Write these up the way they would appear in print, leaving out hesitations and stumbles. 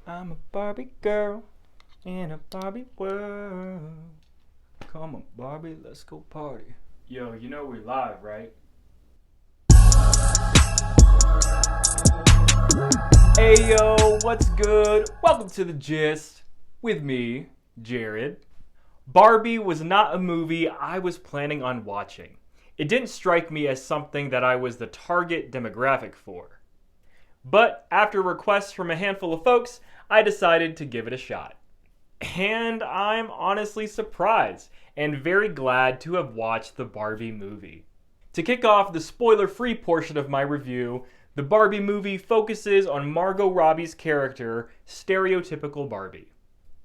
I'm a Barbie girl in a Barbie world. Come on, Barbie, let's go party. Yo, you know we're live, right? Hey yo, what's good? Welcome to The Gist with me, Jared. Barbie was not a movie I was planning on watching. It didn't strike me as something that I was the target demographic for. But after requests from a handful of folks, I decided to give it a shot. And I'm honestly surprised and very glad to have watched the Barbie movie. To kick off the spoiler-free portion of my review, the Barbie movie focuses on Margot Robbie's character, stereotypical Barbie.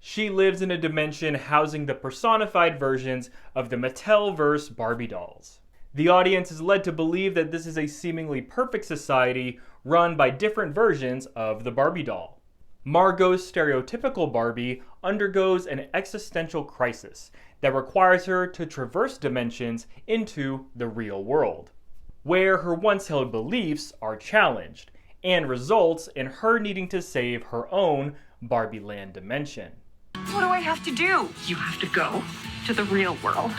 She lives in a dimension housing the personified versions of the Mattel-verse Barbie dolls. The audience is led to believe that this is a seemingly perfect society run by different versions of the Barbie doll. Margot's stereotypical Barbie undergoes an existential crisis that requires her to traverse dimensions into the real world, where her once held beliefs are challenged and results in her needing to save her own Barbie Land dimension. What do I have to do? You have to go to the real world.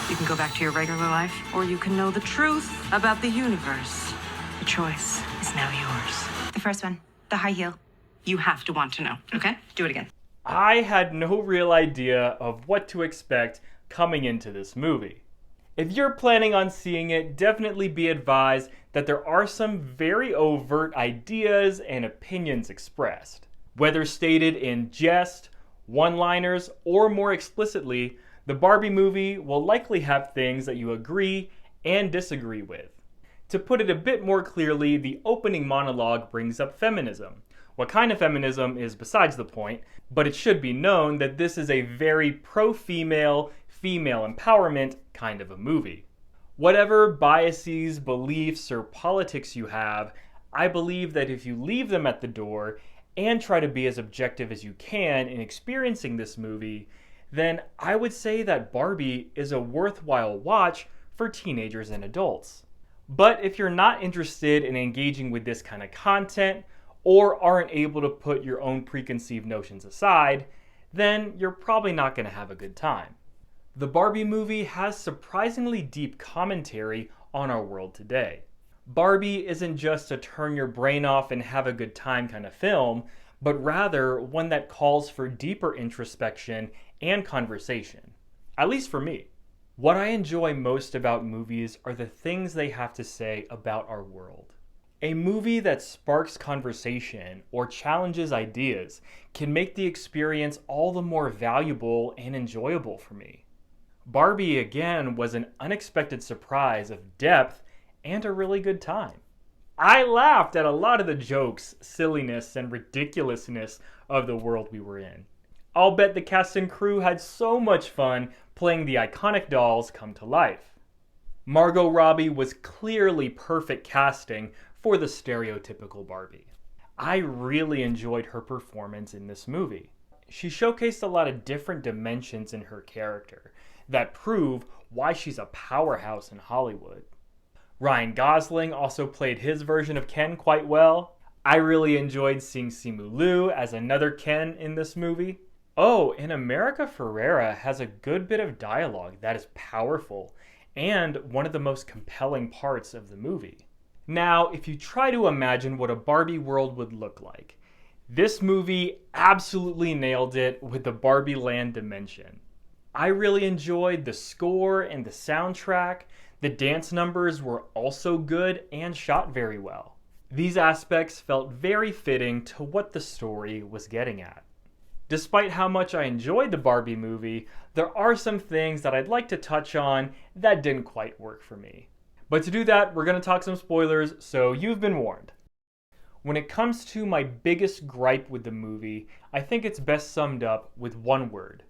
You can go back to your regular life, or you can know the truth about the universe. The choice is now yours. The first one, the high heel. You have to want to know, okay? Do it again. I had no real idea of what to expect coming into this movie. If you're planning on seeing it, definitely be advised that there are some very overt ideas and opinions expressed. Whether stated in jest, one-liners, or more explicitly, the Barbie movie will likely have things that you agree and disagree with. To put it a bit more clearly, the opening monologue brings up feminism. What kind of feminism is besides the point, but it should be known that this is a very pro-female, female empowerment kind of a movie. Whatever biases, beliefs, or politics you have, I believe that if you leave them at the door and try to be as objective as you can in experiencing this movie, then I would say that Barbie is a worthwhile watch for teenagers and adults. But if you're not interested in engaging with this kind of content, or aren't able to put your own preconceived notions aside, then you're probably not going to have a good time. The Barbie movie has surprisingly deep commentary on our world today. Barbie isn't just a turn your brain off and have a good time kind of film, but rather one that calls for deeper introspection and conversation. At least for me. What I enjoy most about movies are the things they have to say about our world. A movie that sparks conversation or challenges ideas can make the experience all the more valuable and enjoyable for me. Barbie, again, was an unexpected surprise of depth and a really good time. I laughed at a lot of the jokes, silliness, and ridiculousness of the world we were in. I'll bet the cast and crew had so much fun playing the iconic dolls come to life. Margot Robbie was clearly perfect casting for the stereotypical Barbie. I really enjoyed her performance in this movie. She showcased a lot of different dimensions in her character that prove why she's a powerhouse in Hollywood. Ryan Gosling also played his version of Ken quite well. I really enjoyed seeing Simu Liu as another Ken in this movie. Oh, and America Ferrera has a good bit of dialogue that is powerful and one of the most compelling parts of the movie. Now, if you try to imagine what a Barbie world would look like, this movie absolutely nailed it with the Barbie Land dimension. I really enjoyed the score and the soundtrack. The dance numbers were also good and shot very well. These aspects felt very fitting to what the story was getting at. Despite how much I enjoyed the Barbie movie, there are some things that I'd like to touch on that didn't quite work for me. But to do that, we're going to talk some spoilers, so you've been warned. When it comes to my biggest gripe with the movie, I think it's best summed up with one word: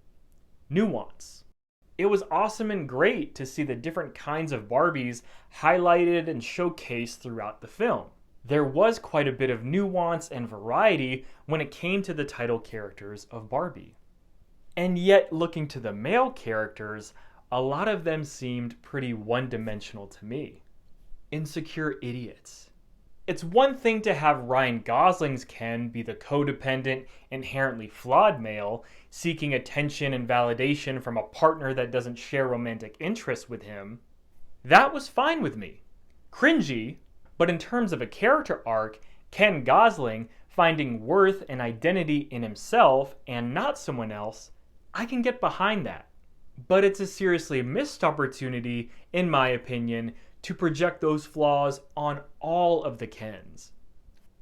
nuance. It was awesome and great to see the different kinds of Barbies highlighted and showcased throughout the film. There was quite a bit of nuance and variety when it came to the title characters of Barbie. And yet, looking to the male characters, a lot of them seemed pretty one-dimensional to me. Insecure idiots. It's one thing to have Ryan Gosling's Ken be the codependent, inherently flawed male, seeking attention and validation from a partner that doesn't share romantic interests with him. That was fine with me. Cringy, but in terms of a character arc, Ken Gosling finding worth and identity in himself and not someone else, I can get behind that. But it's a seriously missed opportunity, in my opinion, to project those flaws on all of the Kens.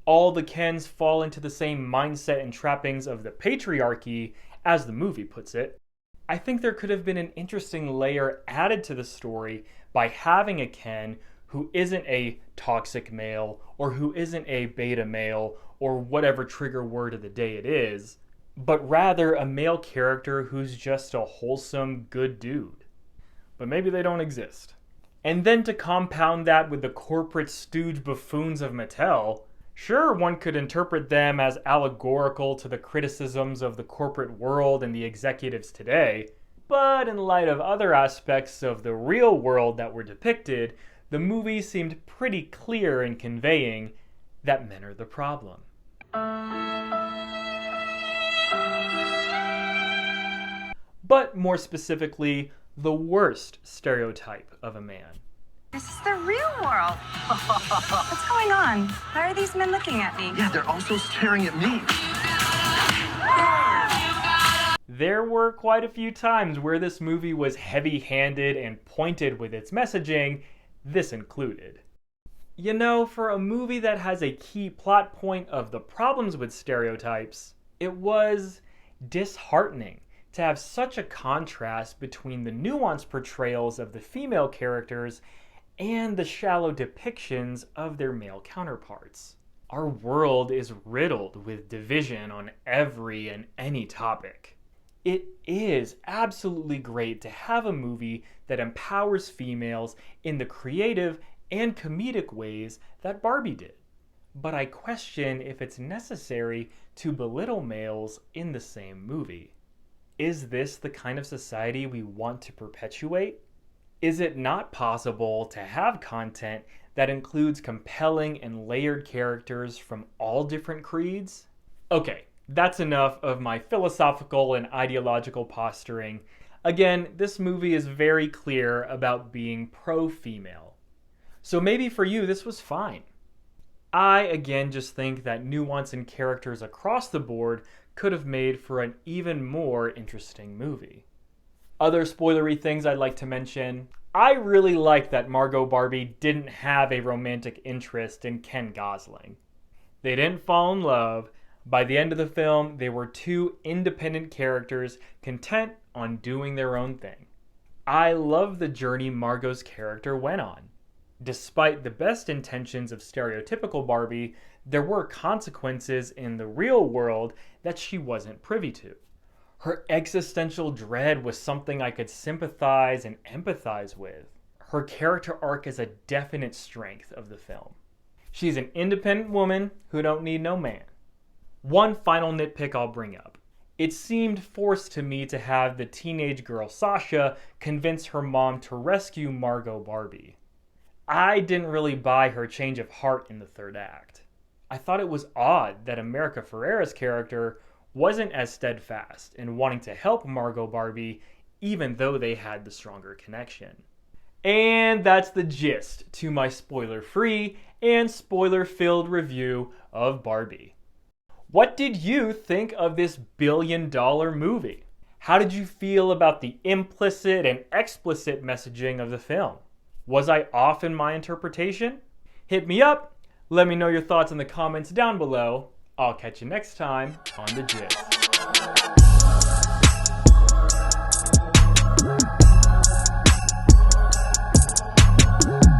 All the Kens fall into the same mindset and trappings of the patriarchy, as the movie puts it. I think there could have been an interesting layer added to the story by having a Ken who isn't a toxic male, or who isn't a beta male, or whatever trigger word of the day it is, but rather a male character who's just a wholesome, good dude. But maybe they don't exist. And then to compound that with the corporate stooge buffoons of Mattel, sure, one could interpret them as allegorical to the criticisms of the corporate world and the executives today, but in light of other aspects of the real world that were depicted, the movie seemed pretty clear in conveying that men are the problem. But more specifically, the worst stereotype of a man. This is the real world. What's going on? Why are these men looking at me? Yeah, they're also staring at me. There were quite a few times where this movie was heavy-handed and pointed with its messaging, this included. You know, for a movie that has a key plot point of the problems with stereotypes, it was disheartening to have such a contrast between the nuanced portrayals of the female characters and the shallow depictions of their male counterparts. Our world is riddled with division on every and any topic. It is absolutely great to have a movie that empowers females in the creative and comedic ways that Barbie did. But I question if it's necessary to belittle males in the same movie. Is this the kind of society we want to perpetuate? Is it not possible to have content that includes compelling and layered characters from all different creeds? Okay, that's enough of my philosophical and ideological posturing. Again, this movie is very clear about being pro-female. So maybe for you this was fine. I, again, just think that nuance in characters across the board could have made for an even more interesting movie. Other spoilery things I'd like to mention. I really like that Margot Barbie didn't have a romantic interest in Ken Gosling. They didn't fall in love. By the end of the film, they were two independent characters content on doing their own thing. I love the journey Margot's character went on. Despite the best intentions of stereotypical Barbie, there were consequences in the real world that she wasn't privy to. Her existential dread was something I could sympathize and empathize with. Her character arc is a definite strength of the film. She's an independent woman who don't need no man. One final nitpick I'll bring up. It seemed forced to me to have the teenage girl Sasha convince her mom to rescue Margot Barbie. I didn't really buy her change of heart in the third act. I thought it was odd that America Ferrera's character wasn't as steadfast in wanting to help Margot Barbie even though they had the stronger connection. And that's the gist to my spoiler-free and spoiler-filled review of Barbie. What did you think of this billion-dollar movie? How did you feel about the implicit and explicit messaging of the film? Was I off in my interpretation? Hit me up. Let me know your thoughts in the comments down below. I'll catch you next time on The Gist.